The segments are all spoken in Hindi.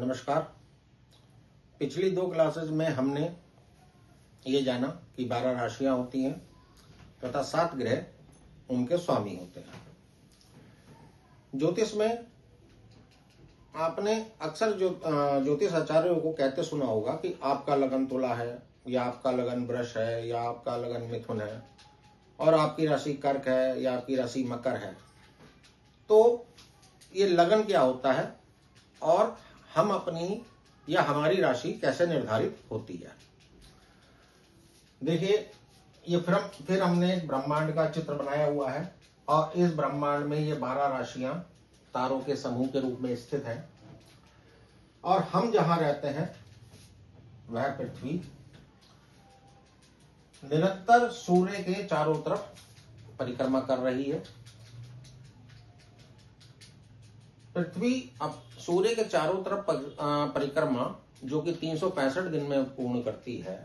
नमस्कार। पिछली 2 क्लासेज में हमने ये जाना कि 12 राशियां होती हैं तथा 7 ग्रह उनके स्वामी होते हैं। ज्योतिष में आपने अक्सर ज्योतिष आचार्यों को कहते सुना होगा कि आपका लगन तुला है या आपका लगन वृष है या आपका लगन मिथुन है और आपकी राशि कर्क है या आपकी राशि मकर है। तो ये लगन क्या होता है और हम अपनी या हमारी राशि कैसे निर्धारित होती है। देखिए, ये फिर हमने एक ब्रह्मांड का चित्र बनाया हुआ है और इस ब्रह्मांड में ये 12 राशियां तारों के समूह के रूप में स्थित हैं और हम जहां रहते हैं वह पृथ्वी निरंतर सूर्य के चारों तरफ परिक्रमा कर रही है। पृथ्वी अब सूर्य के चारों तरफ परिक्रमा जो कि 365 दिन में पूर्ण करती है,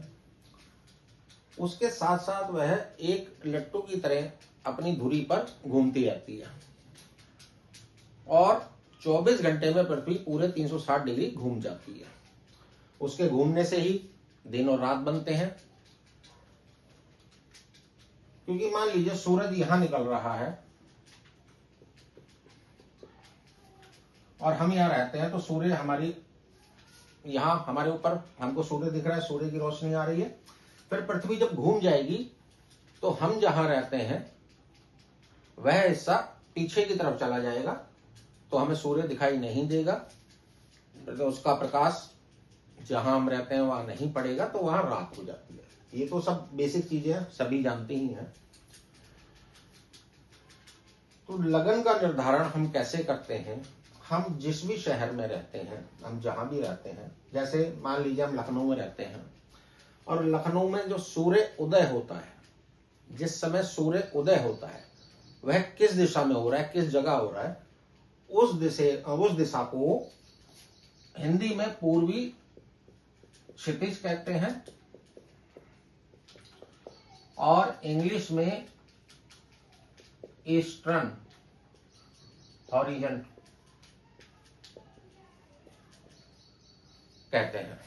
उसके साथ साथ वह एक लट्टू की तरह अपनी धुरी पर घूमती रहती है और 24 घंटे में पृथ्वी पूरे 360 डिग्री घूम जाती है। उसके घूमने से ही दिन और रात बनते हैं, क्योंकि मान लीजिए सूरज यहां निकल रहा है और हम यहाँ रहते हैं, तो सूर्य यहाँ हमारे ऊपर हमको सूर्य दिख रहा है, सूर्य की रोशनी आ रही है। फिर पृथ्वी जब घूम जाएगी तो हम जहां रहते हैं वह हिस्सा पीछे की तरफ चला जाएगा, तो हमें सूर्य दिखाई नहीं देगा, तो उसका प्रकाश जहां हम रहते हैं वहां नहीं पड़ेगा, तो वहां रात हो जाती है। ये तो सब बेसिक चीजें सभी जानते ही हैं। तो लगन का निर्धारण हम कैसे करते हैं? हम जिस भी शहर में रहते हैं, हम जहां भी रहते हैं, जैसे मान लीजिए हम लखनऊ में रहते हैं और लखनऊ में जो सूर्य उदय होता है, जिस समय सूर्य उदय होता है वह किस दिशा में हो रहा है, किस जगह हो रहा है, उस दिशा को हिंदी में पूर्वी क्षितिज कहते हैं और इंग्लिश में ईस्टर्न हॉरिजॉन कहते हैं।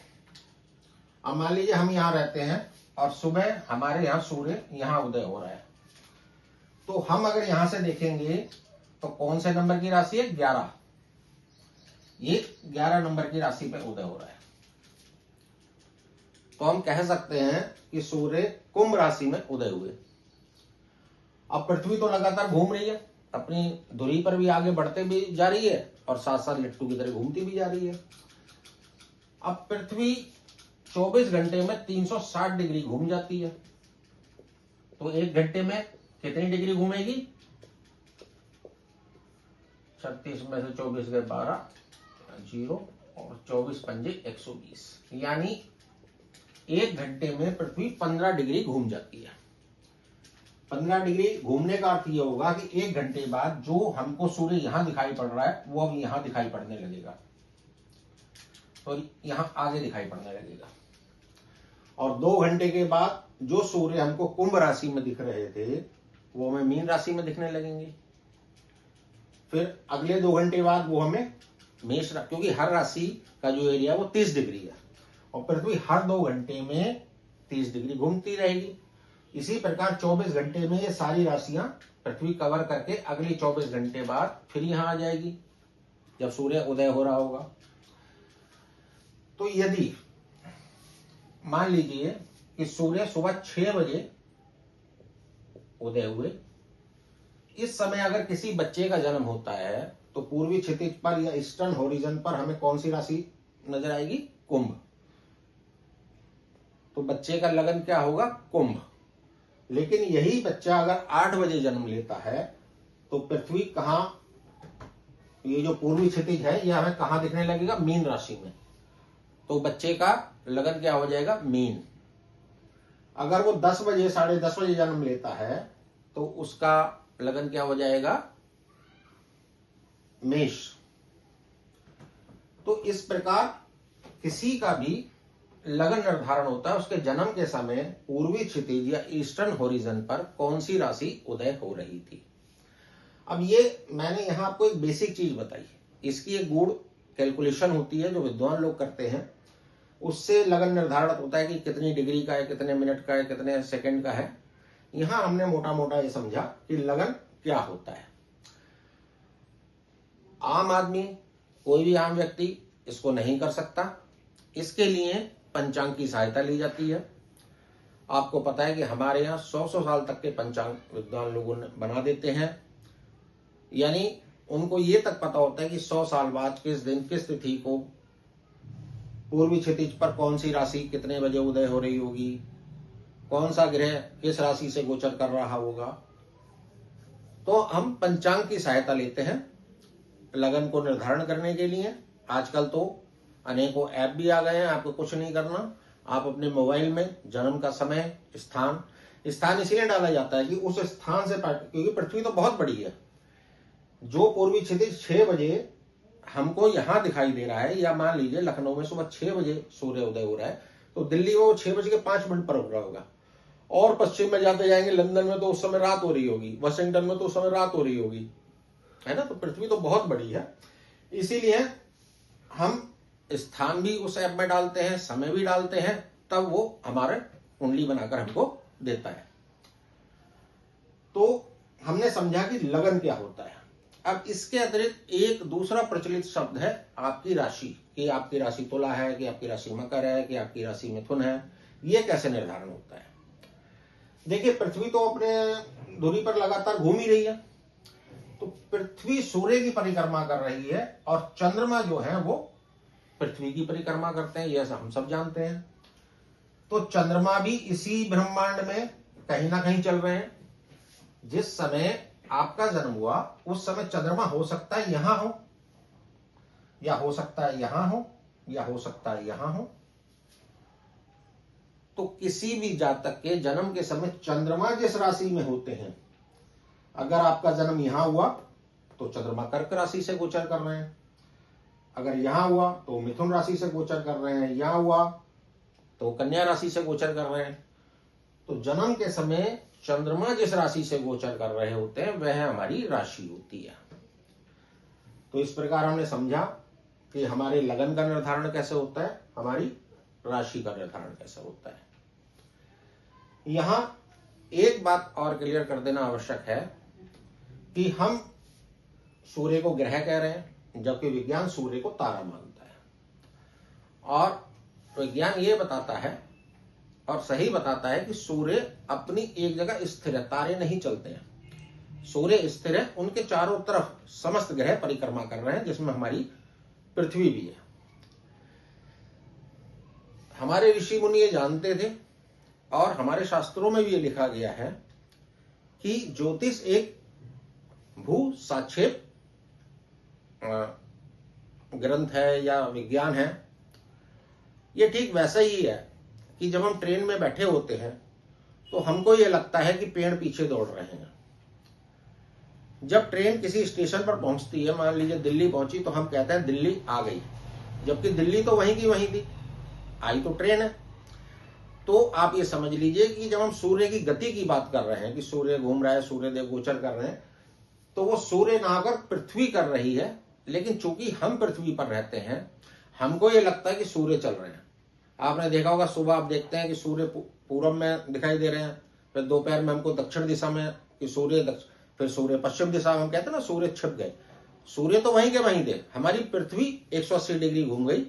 अब मान लीजिए हम यहां रहते हैं और सुबह हमारे यहां सूर्य यहां उदय हो रहा है, तो हम अगर यहां से देखेंगे तो कौन से नंबर की राशि है? 11। ये 11 नंबर की राशि पे उदय हो रहा है, तो हम कह सकते हैं कि सूर्य कुंभ राशि में उदय हुए। अब पृथ्वी तो लगातार घूम रही है, अपनी धुरी पर भी आगे बढ़ते भी जा रही है और साथ साथ लट्टू की तरह घूमती भी जा रही है। अब पृथ्वी 24 घंटे में 360 डिग्री घूम जाती है, तो 1 घंटे में कितनी डिग्री घूमेगी? 36 में से 24 गए 12, 0 और 24 पंजे 120, यानी 1 घंटे में पृथ्वी 15 डिग्री घूम जाती है। 15 डिग्री घूमने का अर्थ यह होगा कि 1 घंटे बाद जो हमको सूर्य यहां दिखाई पड़ रहा है वो अब यहां दिखाई पड़ने लगेगा, तो यहां आगे दिखाई पड़ने लगेगा। और 2 घंटे के बाद जो सूर्य हमको कुंभ राशि में दिख रहे थे वो हमें मीन राशि में दिखने लगेंगे। फिर अगले 2 घंटे बाद वो हमें मेष, क्योंकि हर राशि का जो एरिया है वो 30 डिग्री है और पृथ्वी हर 2 घंटे में 30 डिग्री घूमती रहेगी। इसी प्रकार 24 घंटे में ये सारी राशियां पृथ्वी कवर करके अगले 24 घंटे बाद फिर यहां आ जाएगी जब सूर्य उदय हो रहा होगा। तो यदि मान लीजिए कि सूर्य सुबह 6 बजे उदय हुए, इस समय अगर किसी बच्चे का जन्म होता है तो पूर्वी क्षितिज पर या ईस्टर्न हॉरिजॉन पर हमें कौन सी राशि नजर आएगी? कुंभ। तो बच्चे का लगन क्या होगा? कुंभ। लेकिन यही बच्चा अगर 8 बजे जन्म लेता है तो पृथ्वी कहां, ये जो पूर्वी क्षितिज है यह हमें कहां दिखने लगेगा? मीन राशि में। तो बच्चे का लगन क्या हो जाएगा? मीन। अगर वो 10 बजे 10:30 बजे जन्म लेता है तो उसका लगन क्या हो जाएगा? मेष। तो इस प्रकार किसी का भी लगन निर्धारण होता है उसके जन्म के समय पूर्वी क्षितिज या ईस्टर्न हॉरिजॉन पर कौन सी राशि उदय हो रही थी। अब ये मैंने यहां आपको एक बेसिक चीज बताई, इसकी एक गूढ़ कैलकुलेशन होती है जो विद्वान लोग करते हैं, उससे लगन निर्धारित होता है कि कितनी डिग्री का है, कितने मिनट का है, कितने सेकंड का है। यहां हमने मोटा मोटा ये समझा कि लगन क्या होता है। आम आदमी, कोई भी आम व्यक्ति इसको नहीं कर सकता। इसके लिए पंचांग की सहायता ली जाती है। आपको पता है कि हमारे यहाँ 100 साल तक के पंचांग विद्वान लोगों ने बना देते हैं, यानी उनको ये तक पता होता है कि 100 साल बाद किस दिन किस तिथि को पूर्वी क्षितिज पर कौन सी राशि कितने बजे उदय हो रही होगी, कौन सा ग्रह किस राशि से गोचर कर रहा होगा। तो हम पंचांग की सहायता लेते हैं लगन को निर्धारण करने के लिए। आजकल तो अनेकों ऐप भी आ गए हैं, आपको कुछ नहीं करना, आप अपने मोबाइल में जन्म का समय, स्थान इसलिए डाला जाता है कि उस स्थान से, क्योंकि पृथ्वी तो बहुत बड़ी है। जो पूर्वी क्षितिज 6 बजे हमको यहां दिखाई दे रहा है, या मान लीजिए लखनऊ में सुबह 6 बजे सूर्य उदय हो रहा है, तो दिल्ली में वो 6:05 पर हो रहा होगा। और पश्चिम में जाते जाएंगे, लंदन में तो उस समय रात हो रही होगी, वाशिंगटन में तो उस समय रात हो रही होगी, है ना। तो पृथ्वी तो बहुत बड़ी है, इसीलिए हम स्थान भी उस ऐप में डालते हैं, समय भी डालते हैं, तब वो हमारे कुंडली बनाकर हमको देता है। तो हमने समझा कि लगन क्या होता है। अब इसके अतिरिक्त एक दूसरा प्रचलित शब्द है आपकी राशि, कि आपकी राशि तुला है, कि आपकी राशि मकर है, कि आपकी राशि मिथुन है। ये कैसे निर्धारण होता है? देखिए, पृथ्वी तो अपने धुरी पर लगातार घूम ही रही है। तो पृथ्वी सूर्य की परिक्रमा कर रही है और चंद्रमा जो है वो पृथ्वी की परिक्रमा करते हैं, यह हम सब जानते हैं। तो चंद्रमा भी इसी ब्रह्मांड में कहीं ना कहीं चल रहे हैं। जिस समय आपका जन्म हुआ उस समय चंद्रमा हो सकता है यहां हो, या हो सकता है यहां हो, या हो सकता है यहां हो। तो किसी भी जातक के जन्म के समय चंद्रमा जिस राशि में होते हैं, अगर आपका जन्म यहां हुआ तो चंद्रमा कर्क राशि से गोचर कर रहे हैं, अगर यहां हुआ तो मिथुन राशि से गोचर कर रहे हैं, यहां हुआ तो कन्या राशि से गोचर कर रहे हैं। तो जन्म के समय चंद्रमा जिस राशि से गोचर कर रहे होते हैं वह हमारी राशि होती है। तो इस प्रकार हमने समझा कि हमारे लगन का निर्धारण कैसे होता है, हमारी राशि का निर्धारण कैसे होता है। यहां एक बात और क्लियर कर देना आवश्यक है कि हम सूर्य को ग्रह कह रहे हैं, जबकि विज्ञान सूर्य को तारा मानता है। और विज्ञान ये बताता है और सही बताता है कि सूर्य अपनी एक जगह स्थिर है, तारे नहीं चलते हैं। सूर्य स्थिर है, उनके चारों तरफ समस्त ग्रह परिक्रमा कर रहे हैं, जिसमें हमारी पृथ्वी भी है। हमारे ऋषि मुनि ये जानते थे और हमारे शास्त्रों में भी ये लिखा गया है कि ज्योतिष एक भू साक्षेप ग्रंथ है या विज्ञान है। ये ठीक वैसा ही है कि जब हम ट्रेन में बैठे होते हैं तो हमको ये लगता है कि पेड़ पीछे दौड़ रहे हैं। जब ट्रेन किसी स्टेशन पर पहुंचती है, मान लीजिए दिल्ली पहुंची, तो हम कहते हैं दिल्ली आ गई, जबकि दिल्ली तो वहीं की वहीं थी, आई तो ट्रेन है। तो आप ये समझ लीजिए कि जब हम सूर्य की गति की बात कर रहे हैं कि सूर्य घूम रहा है, सूर्य देव गोचर कर रहे हैं, तो वो सूर्य ना होकर पृथ्वी कर रही है। लेकिन चूंकि हम पृथ्वी पर रहते हैं, हमको ये लगता है कि सूर्य चल रहे हैं। आपने देखा होगा, सुबह आप देखते हैं कि सूर्य पूर्व में दिखाई दे रहे हैं, फिर दोपहर में हमको दक्षिण दिशा में कि सूर्य, फिर सूर्य पश्चिम दिशा में, हम कहते हैं ना सूर्य छिप गए। सूर्य तो वहीं के वहीं थे, हमारी पृथ्वी 180 डिग्री घूम गई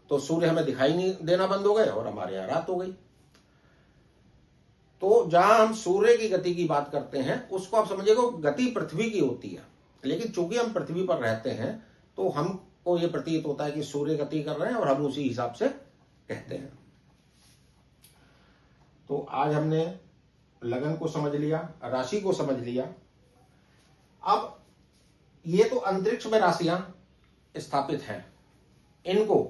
तो सूर्य हमें दिखाई नहीं देना बंद हो गए और हमारे यहां रात हो गई। तो जहां हम सूर्य की गति की बात करते हैं उसको आप समझिएगा गति पृथ्वी की होती है, लेकिन चूंकि हम पृथ्वी पर रहते हैं तो हमको ये प्रतीत होता है कि सूर्य गति कर रहे हैं और हम उसी हिसाब से कहते हैं। तो आज हमने लगन को समझ लिया, राशि को समझ लिया। अब ये तो अंतरिक्ष में राशियां स्थापित हैं, इनको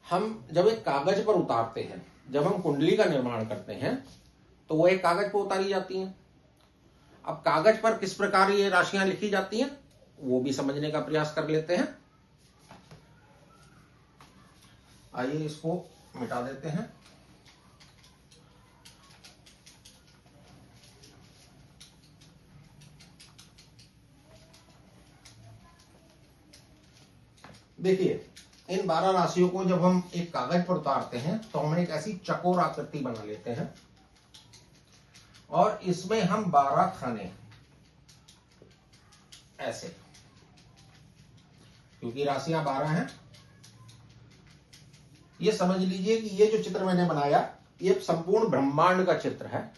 हम जब एक कागज पर उतारते हैं, जब हम कुंडली का निर्माण करते हैं तो वो एक कागज पर उतारी जाती हैं। अब कागज पर किस प्रकार ये राशियां लिखी जाती हैं वो भी समझने का प्रयास कर लेते हैं। आइए इसको मिटा देते हैं। देखिए, इन 12 राशियों को जब हम एक कागज पर उतारते हैं तो हम एक ऐसी चकोर आकृति बना लेते हैं और इसमें हम 12 खाने ऐसे, क्योंकि राशियां 12 हैं, ये समझ लीजिए कि ये जो चित्र मैंने बनाया ये संपूर्ण ब्रह्मांड का चित्र है।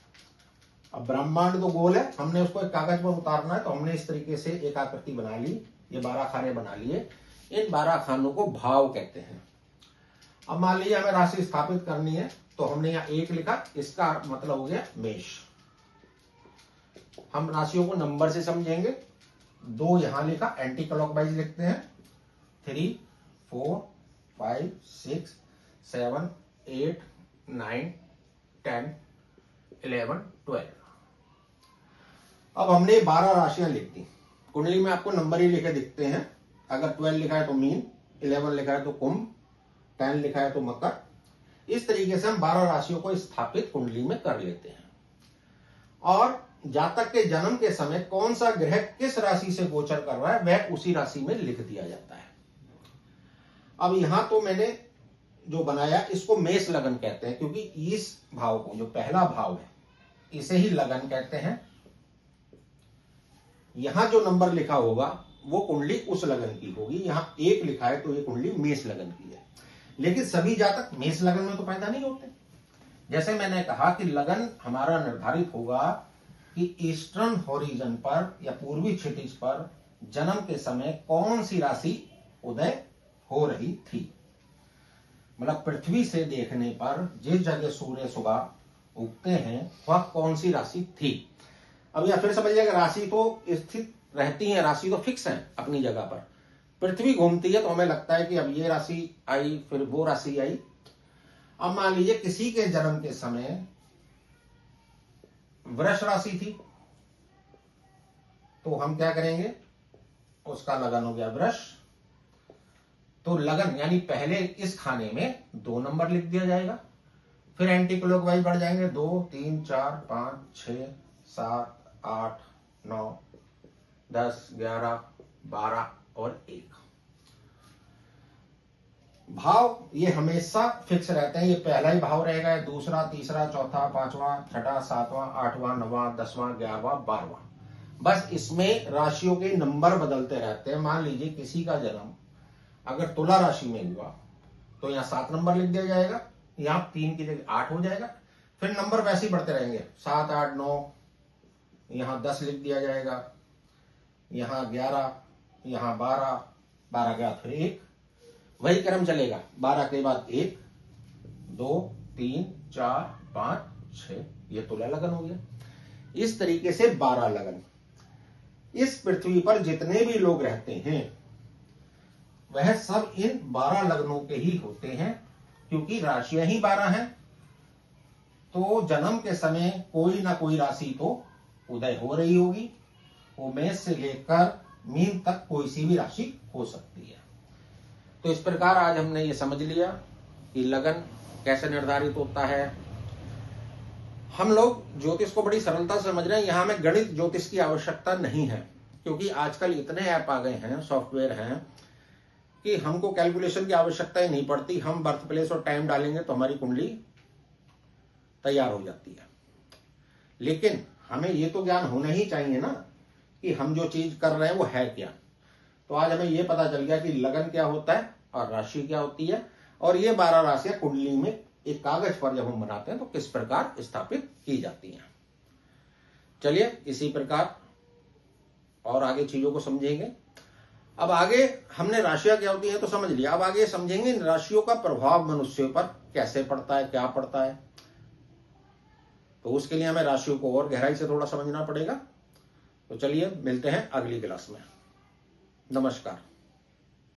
अब ब्रह्मांड तो गोल है, हमने उसको एक कागज पर उतारना है, तो हमने इस तरीके से एक आकृति बना ली, ये 12 खाने बना लिए। इन 12 खानों को भाव कहते हैं। अब मान लीजिए हमें राशि स्थापित करनी है, तो हमने यहाँ 1 लिखा, इसका मतलब हो गया मेष। हम राशियों को नंबर से समझेंगे। 2 यहां लिखा, एंटी क्लॉकवाइज लिखते हैं। 3, 4, 5, 6, 7, 8, 9, 10, 11, 12। अब हमने 12 राशियां लिख दी। कुंडली में आपको नंबर ही लिखे दिखते हैं। अगर 12 लिखा है तो मीन, 11 लिखा है तो कुंभ, 10 लिखा है तो मकर। इस तरीके से हम 12 राशियों को स्थापित कुंडली में कर लेते हैं। और जातक के जन्म के समय कौन सा ग्रह किस राशि से गोचर कर रहा है वह उसी राशि में लिख दिया जाता है। अब यहां तो मैंने जो बनाया इसको मेष लगन कहते हैं, क्योंकि इस भाव को, जो पहला भाव है, इसे ही लगन कहते हैं। यहां जो नंबर लिखा होगा वो कुंडली उस लगन की होगी। यहां 1 लिखा है तो ये कुंडली मेष लगन की है। लेकिन सभी जातक मेष लगन में तो पैदा नहीं होते। जैसे मैंने कहा कि लगन हमारा निर्धारित होगा कि ईस्टर्न हॉरिजन पर या पूर्वी क्षितिज पर जन्म के समय कौन सी राशि उदय हो रही थी। मतलब पृथ्वी से देखने पर जिस जगह सूर्य सुबह उगते हैं वह कौन सी राशि थी। अब या फिर समझिएगा, राशि तो स्थित रहती है, राशि तो फिक्स है अपनी जगह पर। पृथ्वी घूमती है तो हमें लगता है कि अब ये राशि आई, फिर वो राशि आई। अब मान लीजिए किसी के जन्म के समय वृष राशि थी, तो हम क्या करेंगे, उसका लगन हो गया वृष। तो लगन यानी पहले इस खाने में 2 नंबर लिख दिया जाएगा, फिर एंटी क्लॉकवाइज बढ़ जाएंगे, 2, 3, 4, 5, 6, 7, 8, 9, 10, 11, 12 और 1। भाव ये हमेशा फिक्स रहते हैं। ये पहला ही भाव रहेगा, दूसरा, तीसरा, चौथा, 5वां, 6वां, 7वां, 8वां, 9वां, 10वां, 11वां, 12वां। बस इसमें राशियों के नंबर बदलते रहते हैं। मान लीजिए किसी का जन्म अगर तुला राशि में हुआ तो यहाँ 7 नंबर लिख दिया जाएगा, यहाँ 3 की जगह 8 हो जाएगा। फिर नंबर वैसे ही बढ़ते रहेंगे, 7, 8, 9, यहाँ 10 लिख दिया जाएगा, यहाँ 11, यहाँ 12, 12 के बाद फिर 1, वही क्रम चलेगा। 12 के बाद 1, 2, 3, 4, 5, 6, ये तुला लगन हो गया। इस तरीके से 12 लगन। इस पृथ्वी पर जितने भी लोग रहते हैं वह सब इन 12 लग्नों के ही होते हैं, क्योंकि राशियां ही 12 हैं। तो जन्म के समय कोई ना कोई राशि तो उदय हो रही होगी। वो मेष से लेकर मीन तक कोई सी भी राशि हो सकती है। तो इस प्रकार आज हमने ये समझ लिया कि लगन कैसे निर्धारित होता है। हम लोग ज्योतिष को बड़ी सरलता से समझ रहे हैं। यहां में गणित ज्योतिष की आवश्यकता नहीं है, क्योंकि आजकल इतने ऐप आ गए हैं, सॉफ्टवेयर हैं, कि हमको कैलकुलेशन की आवश्यकता ही नहीं पड़ती। हम बर्थ प्लेस और टाइम डालेंगे तो हमारी कुंडली तैयार हो जाती है। लेकिन हमें ये तो ज्ञान होना ही चाहिए ना कि हम जो चीज कर रहे हैं वो है क्या। तो आज हमें ये पता चल गया कि लगन क्या होता है और राशि क्या होती है, और ये 12 राशियां कुंडली में एक कागज पर जब हम बनाते हैं तो किस प्रकार स्थापित की जाती हैं। चलिए इसी प्रकार और आगे चीजों को समझेंगे। अब आगे हमने राशियां क्या होती हैं तो समझ लिया। अब आगे समझेंगे इन राशियों का प्रभाव मनुष्यों पर कैसे पड़ता है, क्या पड़ता है। तो उसके लिए हमें राशियों को और गहराई से थोड़ा समझना पड़ेगा। तो चलिए मिलते हैं अगली क्लास में। नमस्कार।